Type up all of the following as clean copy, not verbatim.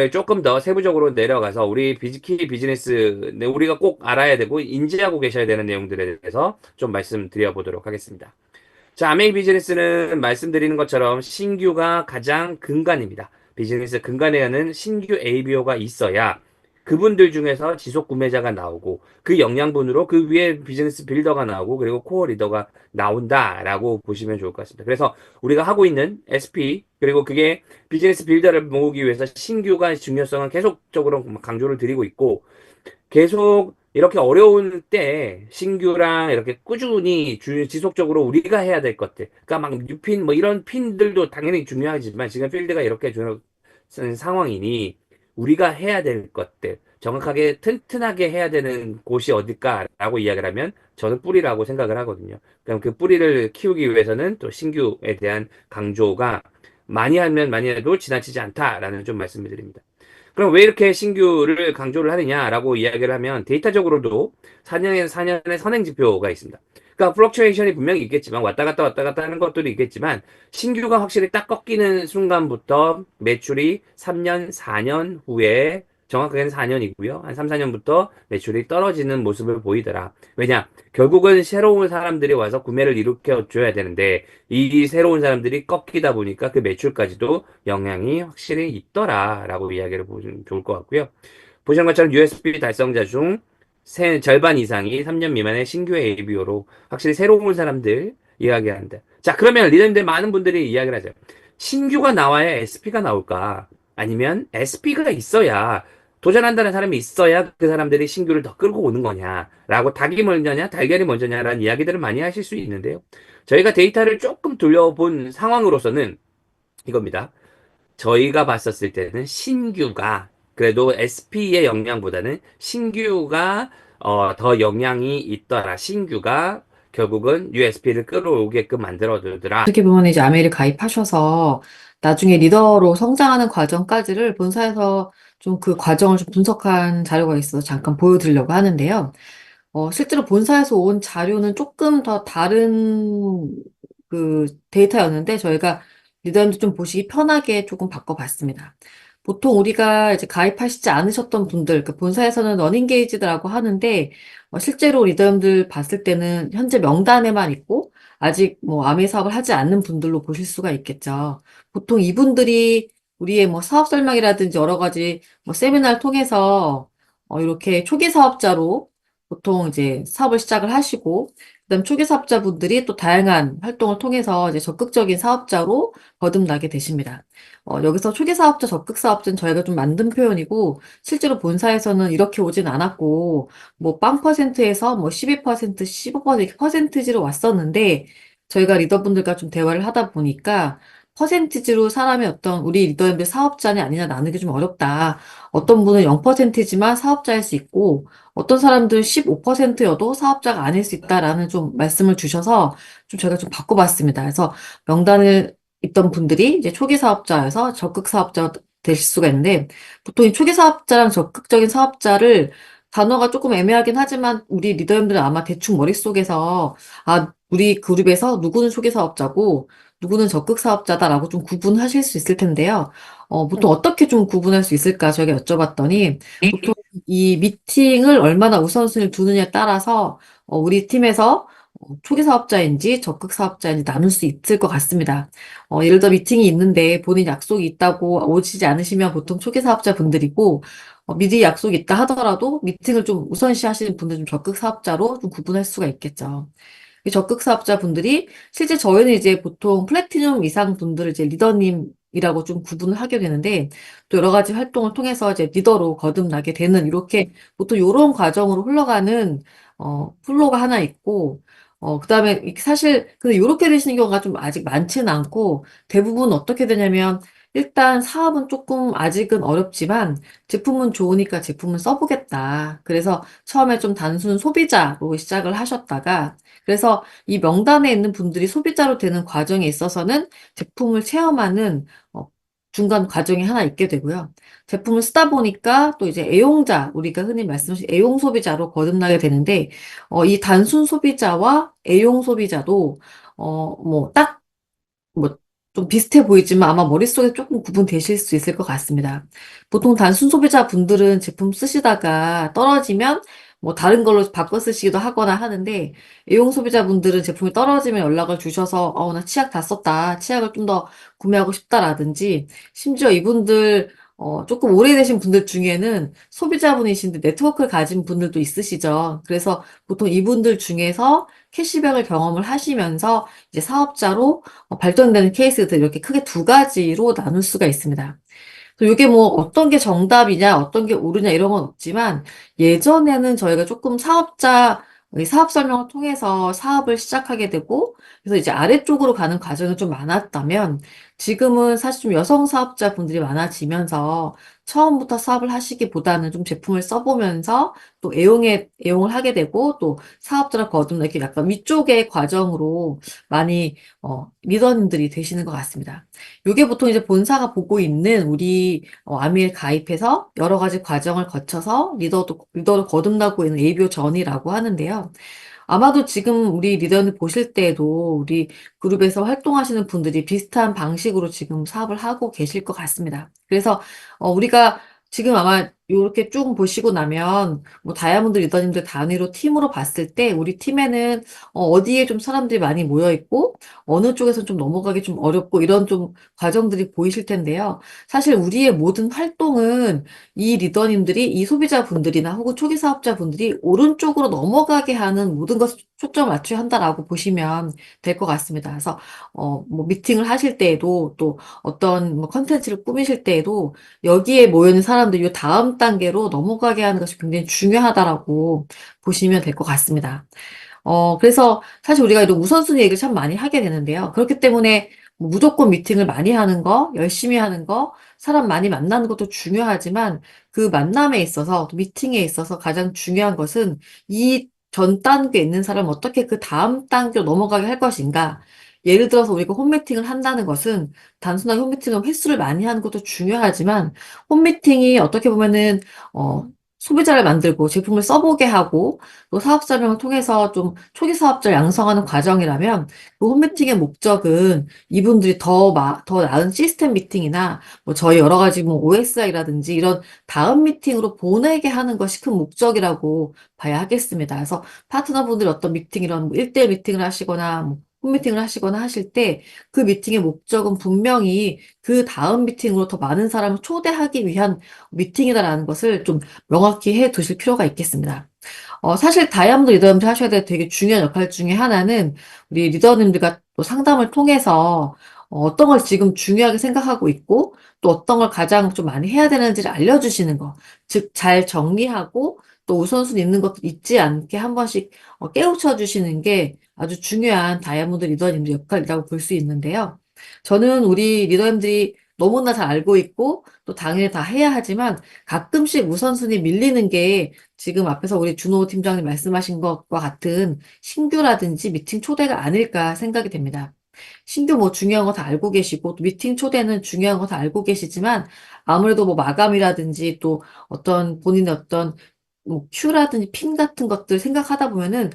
조금 더 세부적으로 내려가서 우리 키 비즈니스, 네, 우리가 꼭 알아야 되고 인지하고 계셔야 되는 내용들에 대해서 좀 말씀드려 보도록 하겠습니다. 자, 아메이 비즈니스는 말씀드리는 것처럼 신규가 가장 근간입니다. 비즈니스 근간에는 신규 ABO가 있어야 그분들 중에서 지속 구매자가 나오고 그 영양분으로 그 위에 비즈니스 빌더가 나오고 그리고 코어 리더가 나온다라고 보시면 좋을 것 같습니다. 그래서 우리가 하고 있는 SP 그리고 그게 비즈니스 빌더를 모으기 위해서 신규가 중요성은 계속적으로 강조를 드리고 있고 계속 이렇게 어려운 때 신규랑 이렇게 꾸준히 지속적으로 우리가 해야 될 것들. 그러니까 막 뉴핀 뭐 이런 핀들도 당연히 중요하지만 지금 필드가 이렇게 주는 상황이니 우리가 해야 될 것들. 정확하게 튼튼하게 해야 되는 곳이 어딜까라고 이야기를 하면 저는 뿌리라고 생각을 하거든요. 그럼 그 뿌리를 키우기 위해서는 또 신규에 대한 강조가 많이 하면 많이 해도 지나치지 않다라는 좀 말씀을 드립니다. 그럼 왜 이렇게 신규를 강조를 하느냐라고 이야기를 하면 데이터적으로도 4년에서 4년의 선행 지표가 있습니다. 그러니까 플럭추에이션이 분명히 있겠지만 왔다 갔다 하는 것들이 있겠지만 신규가 확실히 딱 꺾이는 순간부터 매출이 3년, 4년 후에 정확하게는 4년이고요. 한 3, 4년부터 매출이 떨어지는 모습을 보이더라. 왜냐? 결국은 새로운 사람들이 와서 구매를 일으켜 줘야 되는데 이 새로운 사람들이 꺾이다 보니까 그 매출까지도 영향이 확실히 있더라라고 이야기를 보시면 좋을 것 같고요. 보시는 것처럼 USB 달성자 중 절반 이상이 3년 미만의 신규 ABO로 확실히 새로운 사람들 이야기한다. 자, 그러면 리더님들 많은 분들이 이야기를 하세요. 신규가 나와야 SP가 나올까? 아니면 SP가 있어야 도전한다는 사람이 있어야 그 사람들이 신규를 더 끌고 오는 거냐? 라고 닭이 먼저냐, 달걀이 먼저냐라는 이야기들을 많이 하실 수 있는데요. 저희가 데이터를 조금 돌려본 상황으로서는 이겁니다. 저희가 봤었을 때는 신규가 그래도 SP의 영향보다는 신규가 더 영향이 있더라. 신규가 결국은 USP를 끌어오게끔 만들어두더라. 어떻게 보면 이제 아메이를 가입하셔서 나중에 리더로 성장하는 과정까지를 본사에서 좀 그 과정을 좀 분석한 자료가 있어서 잠깐 보여드리려고 하는데요. 실제로 본사에서 온 자료는 조금 더 다른 그 데이터였는데 저희가 리더님도 좀 보시기 편하게 조금 바꿔봤습니다. 보통 우리가 이제 가입하시지 않으셨던 분들, 그 본사에서는 러닝게이지드라고 하는데 실제로 리더님들 봤을 때는 현재 명단에만 있고 아직 뭐 아메 사업을 하지 않는 분들로 보실 수가 있겠죠. 보통 이분들이 우리의 뭐 사업 설명이라든지 여러 가지 뭐 세미나를 통해서 이렇게 초기 사업자로 보통 이제 사업을 시작을 하시고, 그다음 초기 사업자분들이 또 다양한 활동을 통해서 이제 적극적인 사업자로 거듭나게 되십니다. 여기서 초기 사업자, 적극 사업자는 저희가 좀 만든 표현이고, 실제로 본사에서는 이렇게 오진 않았고, 뭐, 빵 퍼센트에서 뭐 12%, 15% 이렇게 퍼센티지로 왔었는데, 저희가 리더분들과 좀 대화를 하다 보니까, 퍼센티지로 사람의 어떤 우리 리더님들 사업자냐 아니냐 나누기 좀 어렵다. 어떤 분은 0%지만 사업자일 수 있고, 어떤 사람들 15%여도 사업자가 아닐 수 있다라는 좀 말씀을 주셔서 좀 제가 좀 바꿔봤습니다. 그래서 명단을 있던 분들이 이제 초기 사업자에서 적극 사업자가 되실 수가 있는데 보통 이 초기 사업자랑 적극적인 사업자를 단어가 조금 애매하긴 하지만 우리 리더님들은 아마 대충 머릿속에서 우리 그룹에서 누구는 초기 사업자고 누구는 적극 사업자다라고 좀 구분하실 수 있을 텐데요. 보통 어떻게 좀 구분할 수 있을까 저희가 여쭤봤더니 보통 이 미팅을 얼마나 우선순위를 두느냐에 따라서 우리 팀에서 초기 사업자인지 적극 사업자인지 나눌 수 있을 것 같습니다. 예를 들어 미팅이 있는데 본인 약속이 있다고 오시지 않으시면 보통 초기 사업자 분들이고 미리 약속이 있다 하더라도 미팅을 좀 우선시 하시는 분들 좀 적극 사업자로 좀 구분할 수가 있겠죠. 이 적극 사업자 분들이 실제 저희는 이제 보통 플래티넘 이상 분들을 이제 리더님이라고 좀 구분을 하게 되는데 또 여러 가지 활동을 통해서 이제 리더로 거듭나게 되는 이렇게 보통 이런 과정으로 흘러가는 플로가 하나 있고 그다음에 사실 근데 이렇게 되시는 경우가 좀 아직 많지는 않고 대부분 어떻게 되냐면 일단 사업은 조금 아직은 어렵지만 제품은 좋으니까 제품을 써보겠다. 그래서 처음에 좀 단순 소비자로 시작을 하셨다가 그래서 이 명단에 있는 분들이 소비자로 되는 과정에 있어서는 제품을 체험하는 중간 과정이 하나 있게 되고요. 제품을 쓰다 보니까 또 이제 애용자, 우리가 흔히 말씀하신 애용 소비자로 거듭나게 되는데, 이 단순 소비자와 애용 소비자도, 뭐, 딱, 뭐, 좀 비슷해 보이지만 아마 머릿속에 조금 구분되실 수 있을 것 같습니다. 보통 단순 소비자분들은 제품 쓰시다가 떨어지면 뭐 다른 걸로 바꿔 쓰시기도 하거나 하는데, 애용 소비자분들은 제품이 떨어지면 연락을 주셔서 나 치약 다 썼다. 치약을 좀 더 구매하고 싶다라든지, 심지어 이분들 조금 오래되신 분들 중에는 소비자분이신데 네트워크를 가진 분들도 있으시죠. 그래서 보통 이분들 중에서 캐시백을 경험을 하시면서 이제 사업자로 발전되는 케이스들, 이렇게 크게 두 가지로 나눌 수가 있습니다. 이게 뭐 어떤 게 정답이냐, 어떤 게 옳으냐 이런 건 없지만, 예전에는 저희가 조금 이 사업 설명을 통해서 사업을 시작하게 되고, 그래서 이제 아래쪽으로 가는 과정이 좀 많았다면, 지금은 사실 좀 여성 사업자분들이 많아지면서 처음부터 사업을 하시기보다는 좀 제품을 써보면서 또 애용을 하게 되고, 또 사업자를 거듭나 이렇게 약간 위쪽의 과정으로 많이 리더님들이 되시는 것 같습니다. 이게 보통 이제 본사가 보고 있는 우리 아미에 가입해서 여러 가지 과정을 거쳐서 리더로 거듭나고 있는 ABO 전이라고 하는데요. 아마도 지금 우리 리더님 보실 때에도 우리 그룹에서 활동하시는 분들이 비슷한 방식으로 지금 사업을 하고 계실 것 같습니다. 그래서 우리가 지금 아마 이렇게 쭉 보시고 나면 뭐 다이아몬드 리더님들 단위로 팀으로 봤을 때 우리 팀에는 어디에 좀 사람들이 많이 모여 있고 어느 쪽에서 좀 넘어가기 좀 어렵고 이런 좀 과정들이 보이실 텐데요. 사실 우리의 모든 활동은 이 리더님들이 이 소비자분들이나 혹은 초기 사업자분들이 오른쪽으로 넘어가게 하는 모든 것을 초점을 맞춰야 한다라고 보시면 될 것 같습니다. 그래서 뭐 미팅을 하실 때에도 또 어떤 뭐 컨텐츠를 꾸미실 때에도 여기에 모여 있는 사람들이 이 다음 단계로 넘어가게 하는 것이 굉장히 중요하다라고 보시면 될 것 같습니다. 그래서 사실 우리가 이런 우선순위 얘기를 참 많이 하게 되는데요. 그렇기 때문에 뭐 무조건 미팅을 많이 하는 거, 열심히 하는 거, 사람 많이 만나는 것도 중요하지만 그 만남에 있어서, 또 미팅에 있어서 가장 중요한 것은 이 전 단계에 있는 사람을 어떻게 그 다음 단계로 넘어가게 할 것인가. 예를 들어서 우리가 홈미팅을 한다는 것은 단순하게 홈미팅을 횟수를 많이 하는 것도 중요하지만 홈미팅이 어떻게 보면은 어, 소비자를 만들고 제품을 써보게 하고 또 사업 설명을 통해서 좀 초기 사업자를 양성하는 과정이라면 그 홈미팅의 목적은 이분들이 더 나은 시스템 미팅이나 뭐 저희 여러 가지 뭐 OSI라든지 이런 다음 미팅으로 보내게 하는 것이 큰 목적이라고 봐야 하겠습니다. 그래서 파트너분들이 어떤 미팅 이런 뭐 1대1 미팅을 하시거나 뭐 홈미팅을 하시거나 하실 때 그 미팅의 목적은 분명히 그 다음 미팅으로 더 많은 사람을 초대하기 위한 미팅이다라는 것을 좀 명확히 해 두실 필요가 있겠습니다. 사실 다이아몬드 리더님들 하셔야 될 되게 중요한 역할 중에 하나는 우리 리더님들과 또 상담을 통해서 어떤 걸 지금 중요하게 생각하고 있고 또 어떤 걸 가장 좀 많이 해야 되는지를 알려주시는 거. 즉, 잘 정리하고 또 우선순위 있는 것도 잊지 않게 한 번씩 깨우쳐 주시는 게 아주 중요한 다이아몬드 리더님들 역할이라고 볼 수 있는데요. 저는 우리 리더님들이 너무나 잘 알고 있고 또 당연히 다 해야 하지만 가끔씩 우선순위 밀리는 게 지금 앞에서 우리 준호 팀장님 말씀하신 것과 같은 신규라든지 미팅 초대가 아닐까 생각이 됩니다. 신규 뭐 중요한 거 다 알고 계시고, 또 미팅 초대는 중요한 거 다 알고 계시지만, 아무래도 뭐 마감이라든지 또 어떤 본인의 어떤 뭐 큐라든지 핀 같은 것들 생각하다 보면은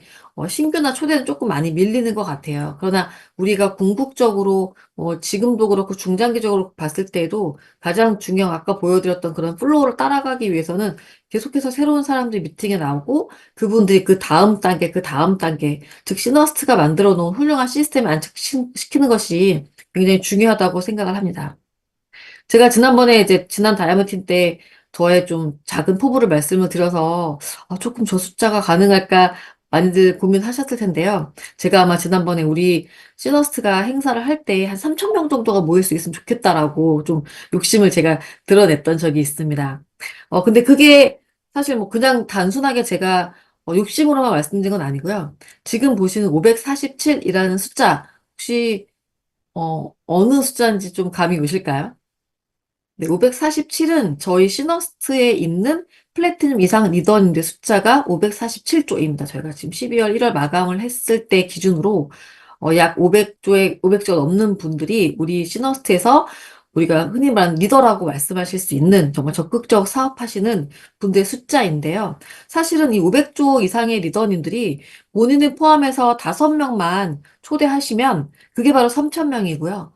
신규나 초대는 조금 많이 밀리는 것 같아요. 그러나 우리가 궁극적으로 지금도 그렇고 중장기적으로 봤을 때에도 가장 중요한 아까 보여드렸던 그런 플로우를 따라가기 위해서는 계속해서 새로운 사람들이 미팅에 나오고 그분들이 그 다음 단계, 즉 시너스트가 만들어 놓은 훌륭한 시스템을 안착시키는 것이 굉장히 중요하다고 생각을 합니다. 제가 지난번에 이제 지난 다이아몬드 팀 때 저의 좀 작은 포부를 말씀을 드려서 조금 저 숫자가 가능할까 많이들 고민하셨을 텐데요. 제가 아마 지난번에 우리 시너스트가 행사를 할 때 한 3천 명 정도가 모일 수 있으면 좋겠다라고 좀 욕심을 제가 드러냈던 적이 있습니다. 근데 그게 사실 뭐 그냥 단순하게 제가 욕심으로만 말씀드린 건 아니고요. 지금 보시는 547이라는 숫자 혹시 어느 숫자인지 좀 감이 오실까요? 네, 547은 저희 시너스트에 있는 플래티넘 이상 리더님들 숫자가 547조입니다. 저희가 지금 12월 1월 마감을 했을 때 기준으로 약 500조가 넘는 분들이 우리 시너스트에서 우리가 흔히 말하는 리더라고 말씀하실 수 있는 정말 적극적 사업하시는 분들의 숫자인데요. 사실은 이 500조 이상의 리더님들이 본인을 포함해서 5명만 초대하시면 그게 바로 3,000명이고요.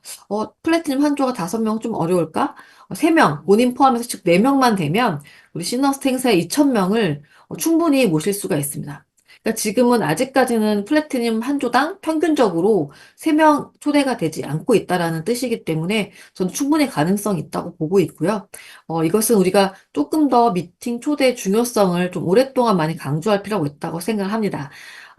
플래티넘 한 조가 5명 좀 어려울까? 3명, 본인 포함해서 즉 4명만 되면 우리 시너스트 행사에 2,000명을 충분히 모실 수가 있습니다. 그러니까 지금은 아직까지는 플래티넘 한 조당 평균적으로 3명 초대가 되지 않고 있다라는 뜻이기 때문에 저는 충분히 가능성이 있다고 보고 있고요. 이것은 우리가 조금 더 미팅 초대의 중요성을 좀 오랫동안 많이 강조할 필요가 있다고 생각을 합니다.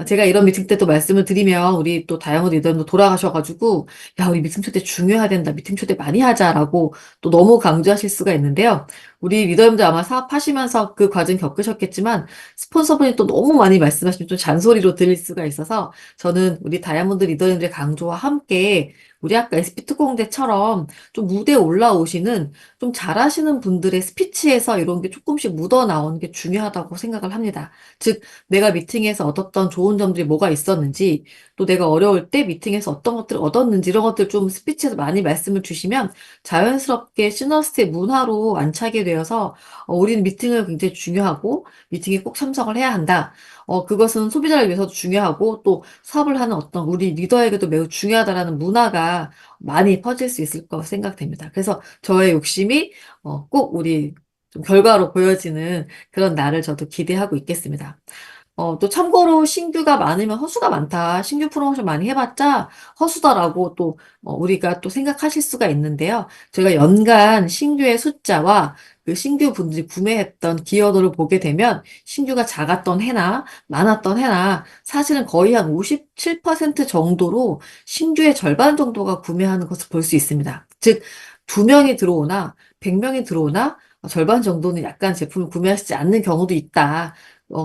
제가 이런 미팅 때도 말씀을 드리면 우리 또 다영어 리더님도 돌아가셔가지고 야, 우리 미팅 초대 중요해야 된다. 미팅 초대 많이 하자라고 또 너무 강조하실 수가 있는데요. 우리 리더님도 아마 사업하시면서 그 과정 겪으셨겠지만 스폰서분이 또 너무 많이 말씀하시면 좀 잔소리로 들릴 수가 있어서 저는 우리 다이아몬드 리더님들의 강조와 함께 우리 아까 SP 특공대처럼 좀 무대에 올라오시는 좀 잘하시는 분들의 스피치에서 이런 게 조금씩 묻어 나오는 게 중요하다고 생각을 합니다. 즉, 내가 미팅에서 얻었던 좋은 점들이 뭐가 있었는지, 또 내가 어려울 때 미팅에서 어떤 것들을 얻었는지 이런 것들 좀 스피치에서 많이 말씀을 주시면 자연스럽게 시너스트의 문화로 안착이 되어서 우리는 미팅을 굉장히 중요하고 미팅에 꼭 참석을 해야 한다. 그것은 소비자를 위해서도 중요하고 또 사업을 하는 어떤 우리 리더에게도 매우 중요하다라는 문화가 많이 퍼질 수 있을 거라고 생각됩니다. 그래서 저의 욕심이 꼭 우리 좀 결과로 보여지는 그런 날을 저도 기대하고 있겠습니다. 또 참고로 신규가 많으면 허수가 많다. 신규 프로모션 많이 해봤자 허수다라고 또 우리가 또 생각하실 수가 있는데요. 저희가 연간 신규의 숫자와 그 신규 분들이 구매했던 기여도를 보게 되면 신규가 작았던 해나 많았던 해나 사실은 거의 한 57% 정도로 신규의 절반 정도가 구매하는 것을 볼 수 있습니다. 즉, 2명이 들어오나 100명이 들어오나 절반 정도는 약간 제품을 구매하시지 않는 경우도 있다.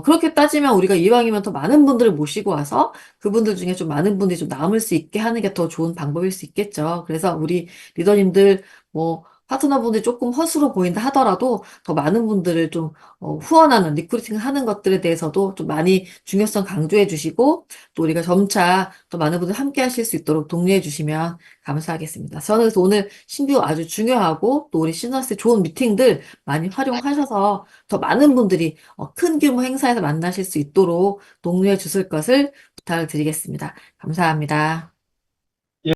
그렇게 따지면 우리가 이왕이면 더 많은 분들을 모시고 와서 그분들 중에 좀 많은 분들이 좀 남을 수 있게 하는 게 더 좋은 방법일 수 있겠죠. 그래서 우리 리더님들, 파트너분들이 조금 허수로 보인다 하더라도 더 많은 분들을 좀 후원하는, 리크루팅 하는 것들에 대해서도 좀 많이 중요성 강조해 주시고 또 우리가 점차 더 많은 분들 함께 하실 수 있도록 독려해 주시면 감사하겠습니다. 저는 그래서 오늘 신규 아주 중요하고 또 우리 시너스의 좋은 미팅들 많이 활용하셔서 더 많은 분들이 큰 규모 행사에서 만나실 수 있도록 독려해 주실 것을 부탁을 드리겠습니다. 감사합니다.